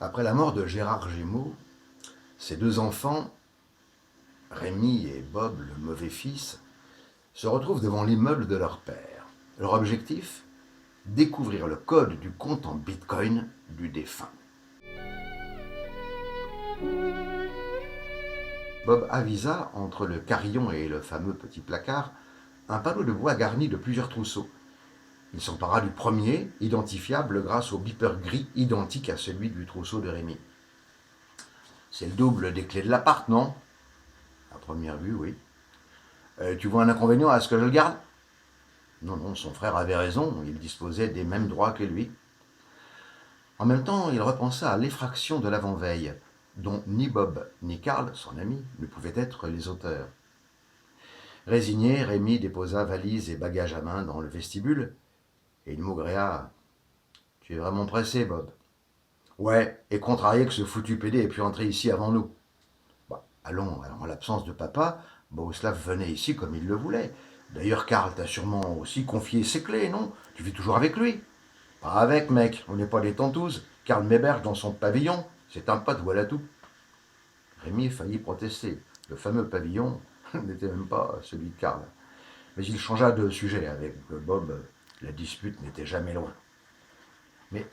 Après la mort de Gérard Gémeaux, ses deux enfants, Rémi et Bob, le mauvais fils, se retrouvent devant l'immeuble de leur père. Leur objectif? Découvrir le code du compte en bitcoin du défunt. Bob avisa, entre le carillon et le fameux petit placard, un panneau de bois garni de plusieurs trousseaux. Il s'empara du premier, identifiable grâce au beeper gris identique à celui du trousseau de Rémi. C'est le double des clés de l'appart, non? À première vue, oui. Tu vois un inconvénient à ce que je le garde? Non, non, son frère avait raison, il disposait des mêmes droits que lui. En même temps, il repensa à l'effraction de l'avant-veille, dont ni Bob ni Karl, son ami, ne pouvaient être les auteurs. Résigné, Rémi déposa valise et bagages à main dans le vestibule, et il maugréa. « Tu es vraiment pressé, Bob ?»« Ouais, et contrarié que ce foutu PD ait pu entrer ici avant nous. » Bah, allons, en l'absence de papa, Bohuslav venait ici comme il le voulait. D'ailleurs, Karl t'a sûrement aussi confié ses clés, non? Tu vis toujours avec lui? Pas avec, mec, on n'est pas des tantouses. Karl m'héberge dans son pavillon, c'est un pote, voilà tout. Rémi faillit protester. Le fameux pavillon n'était même pas celui de Karl. Mais il changea de sujet. Avec Bob, la dispute n'était jamais loin. Mais,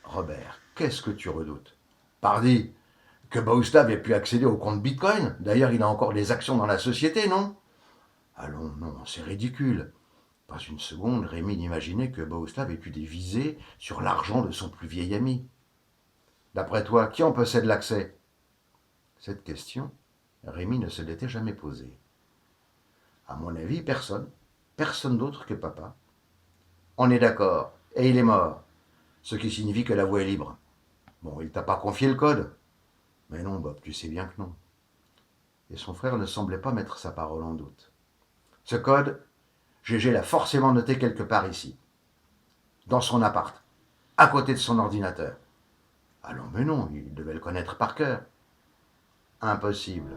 Robert, qu'est-ce que tu redoutes? Pardi, que Bohuslav ait pu accéder au compte Bitcoin. D'ailleurs, il a encore des actions dans la société, non? Allons, non, c'est ridicule. Pas une seconde, Rémi n'imaginait que Bohuslav ait eu des visées sur l'argent de son plus vieil ami. D'après toi, qui en possède l'accès? Cette question, Rémi ne se l'était jamais posée. À mon avis, personne. Personne d'autre que papa. On est d'accord. Et il est mort. Ce qui signifie que la voie est libre. Bon, il t'a pas confié le code? Mais non, Bob, tu sais bien que non. Et son frère ne semblait pas mettre sa parole en doute. Ce code, Gégé l'a forcément noté quelque part ici. Dans son appart. À côté de son ordinateur. Allons, mais non, il devait le connaître par cœur. Impossible.